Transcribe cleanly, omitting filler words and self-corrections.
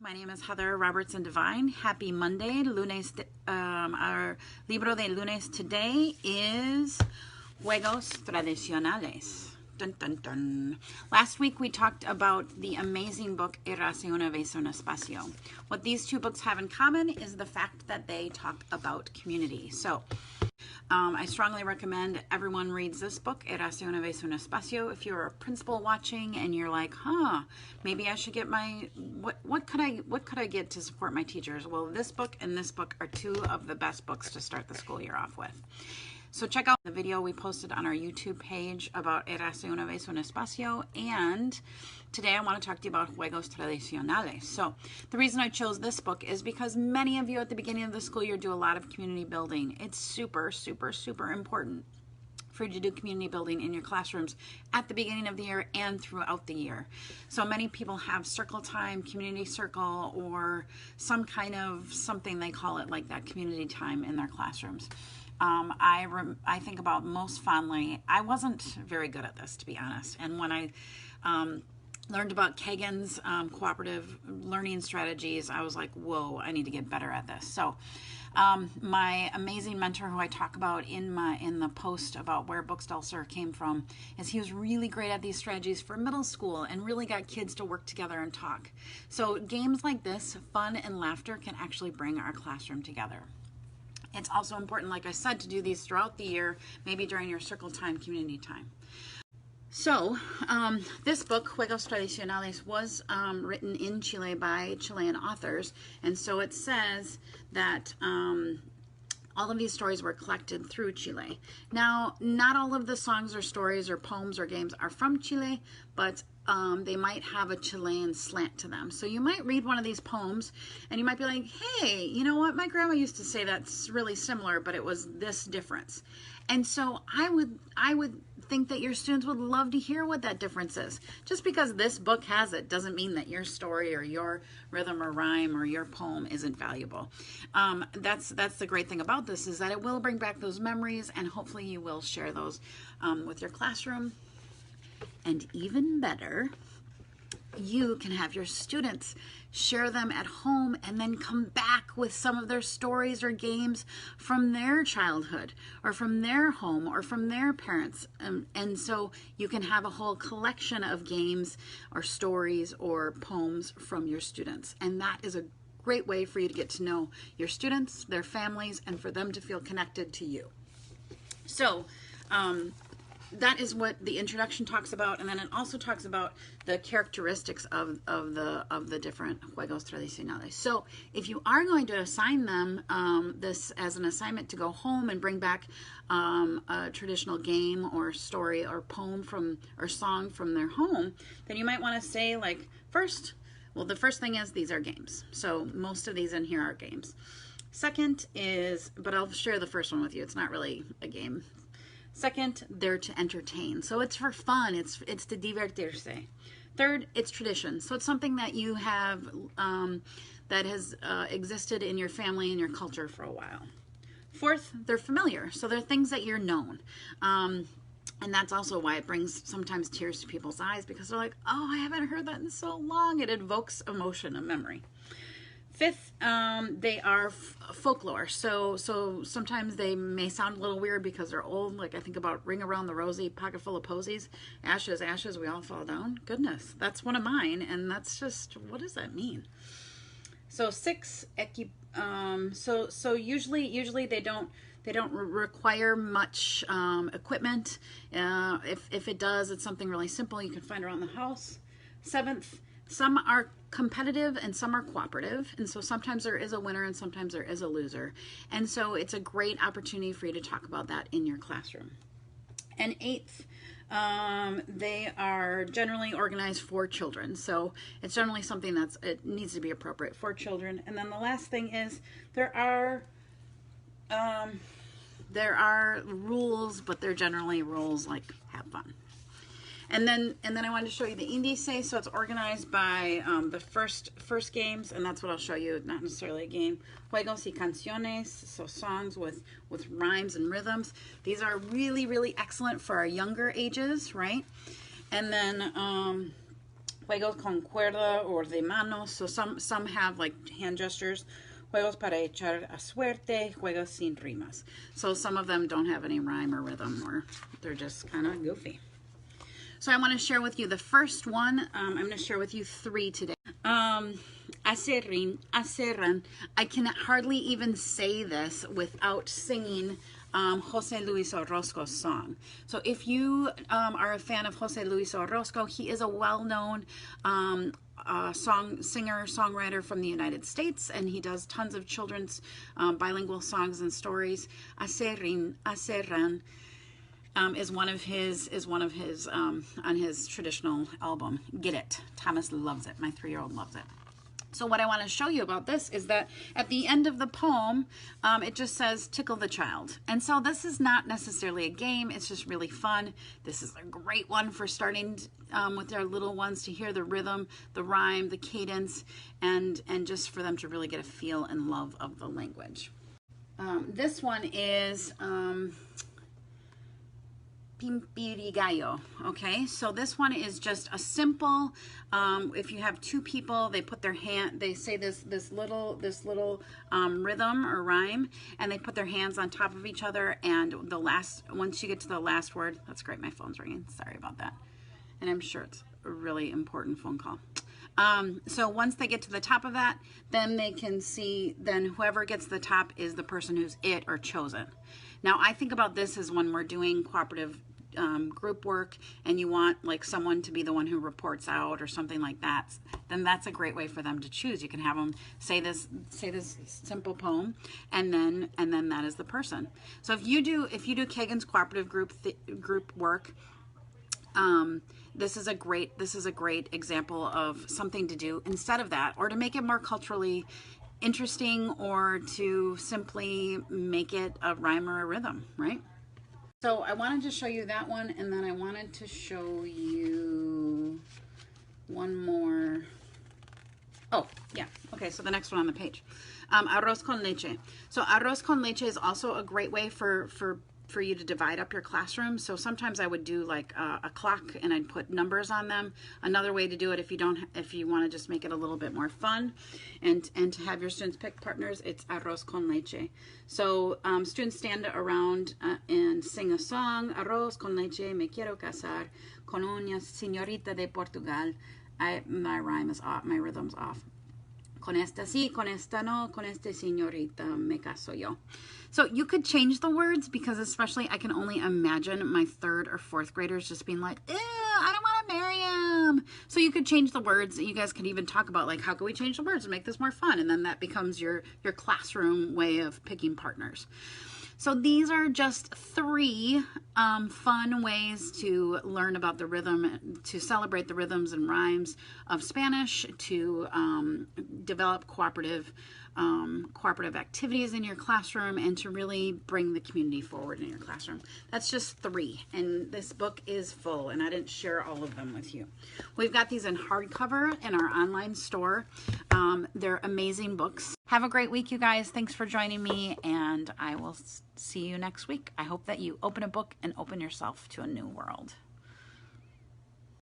My name is Heather Robertson Devine. Happy Monday, lunes. Our libro de lunes today is Juegos Tradicionales. Dun, dun, dun. Last week we talked about the amazing book Érase una vez un espacio. What these two books have in common is the fact that they talk about community. So I strongly recommend everyone reads this book, Érase una vez un espacio. If you're a principal watching and you're like, maybe I should get my, what could I get to support my teachers? Well, this book and this book are two of the best books to start the school year off with. So check out the video we posted on our YouTube page about Érase una vez un espacio, and today I want to talk to you about Juegos Tradicionales. So the reason I chose this book is because many of you at the beginning of the school year do a lot of community building. It's super, super, super important for you to do community building in your classrooms at the beginning of the year and throughout the year. So many people have circle time, community circle, or some kind of something they call it like that, community time in their classrooms. I think about most fondly, I wasn't very good at this, to be honest. And when I learned about Kagan's cooperative learning strategies, I was like, whoa, I need to get better at this. So my amazing mentor, who I talk about in the post about where Bookstelser came from, is he was really great at these strategies for middle school and really got kids to work together and talk. So games like this, fun and laughter, can actually bring our classroom together. It's also important, like I said, to do these throughout the year, maybe during your circle time, community time. So this book, Juegos Tradicionales, was written in Chile by Chilean authors, and so it says that all of these stories were collected through Chile. Now, not all of the songs or stories or poems or games are from Chile, but they might have a Chilean slant to them. So you might read one of these poems and you might be like, hey, you know what? My grandma used to say that's really similar, but it was this difference. And so I would think that your students would love to hear what that difference is. Just because this book has it doesn't mean that your story or your rhythm or rhyme or your poem isn't valuable. That's the great thing about this, is that it will bring back those memories, and hopefully you will share those with your classroom. And even better, you can have your students share them at home and then come back with some of their stories or games from their childhood or from their home or from their parents. And so you can have a whole collection of games or stories or poems from your students. And that is a great way for you to get to know your students, their families, and for them to feel connected to you. So, that is what the introduction talks about, and then it also talks about the characteristics of the different Juegos Tradicionales. So if you are going to assign them this as an assignment to go home and bring back a traditional game or story or poem or song from their home, then you might want to say, like, the first thing is these are games. So most of these in here are games. Second is, but I'll share the first one with you. It's not really a game. Second, they're to entertain. So it's for fun. It's to divertirse. Third, it's tradition. So it's something that you have that has existed in your family and your culture for a while. Fourth, they're familiar. So they're things that you're known. And that's also why it brings sometimes tears to people's eyes, because they're like, oh, I haven't heard that in so long. It evokes emotion and memory. Fifth, they are folklore. So sometimes they may sound a little weird because they're old. Like I think about Ring Around the Rosie, Pocket Full of Posies, Ashes, Ashes, We All Fall Down. Goodness, that's one of mine, and that's just, what does that mean? So six, so usually they don't require much equipment. If it does, it's something really simple you can find around the house. Seventh, some are competitive and some are cooperative, and so sometimes there is a winner and sometimes there is a loser, and so it's a great opportunity for you to talk about that in your classroom. And eighth, they are generally organized for children, so it's generally something it needs to be appropriate for children. And then the last thing is there are rules, but they're generally rules like have fun. And then I wanted to show you the índice. So it's organized by the first games, and that's what I'll show you, not necessarily a game. Juegos y canciones, so songs with rhymes and rhythms. These are really, really excellent for our younger ages, right? And then Juegos con cuerda or de manos. So some have like hand gestures. Juegos para echar a suerte. Juegos sin rimas. So some of them don't have any rhyme or rhythm, or they're just kind of goofy. So I want to share with you the first one. I'm going to share with you 3 today. Acerrin, acerran. I can hardly even say this without singing Jose Luis Orozco's song. So if you are a fan of Jose Luis Orozco, he is a well-known singer, songwriter from the United States, and he does tons of children's bilingual songs and stories. Acerrin, acerran. Is one of his on his traditional album, Get It. Thomas loves it. My 3-year-old loves it. So what I want to show you about this is that at the end of the poem, it just says, tickle the child. And so this is not necessarily a game. It's just really fun. This is a great one for starting with our little ones to hear the rhythm, the rhyme, the cadence, and just for them to really get a feel and love of the language. This one is... Pimpirigallo. Okay, so this one is just a simple, if you have 2 people, they put their hand, they say this little rhythm or rhyme, and they put their hands on top of each other, and once you get to the last word, that's great, my phone's ringing, sorry about that, and I'm sure it's a really important phone call. So once they get to the top of that, then they can see, then whoever gets the top is the person who's it or chosen. Now I think about this as when we're doing cooperative group work and you want like someone to be the one who reports out or something like that, then that's a great way for them to choose. You can have them say this simple poem, and then that is the person. So if you do Kagan's cooperative group work, this is a great example of something to do instead of that, or to make it more culturally interesting, or to simply make it a rhyme or a rhythm, right? So I wanted to show you that one, and then I wanted to show you one more. Oh, yeah. Okay, so the next one on the page. Arroz con leche. So arroz con leche is also a great way for you to divide up your classroom. So sometimes I would do like a clock and I'd put numbers on them. Another way to do it, if you want to just make it a little bit more fun and to have your students pick partners, it's arroz con leche. So students stand around and sing a song. Arroz con leche, me quiero casar con una señorita de Portugal. My rhyme is off, my rhythm's off. Con esta sí, con esta no, con esta señorita me caso yo. So you could change the words, because especially I can only imagine my 3rd or 4th graders just being like, ew, I don't want to marry him. So you could change the words. You guys could even talk about like, how can we change the words and make this more fun? And then that becomes your classroom way of picking partners. So these are just 3 fun ways to learn about the rhythm, to celebrate the rhythms and rhymes of Spanish, to develop cooperative activities in your classroom, and to really bring the community forward in your classroom. That's just 3, and this book is full, and I didn't share all of them with you. We've got these in hardcover in our online store. They're amazing books. Have a great week, you guys. Thanks for joining me, and I will see you next week. I hope that you open a book and open yourself to a new world.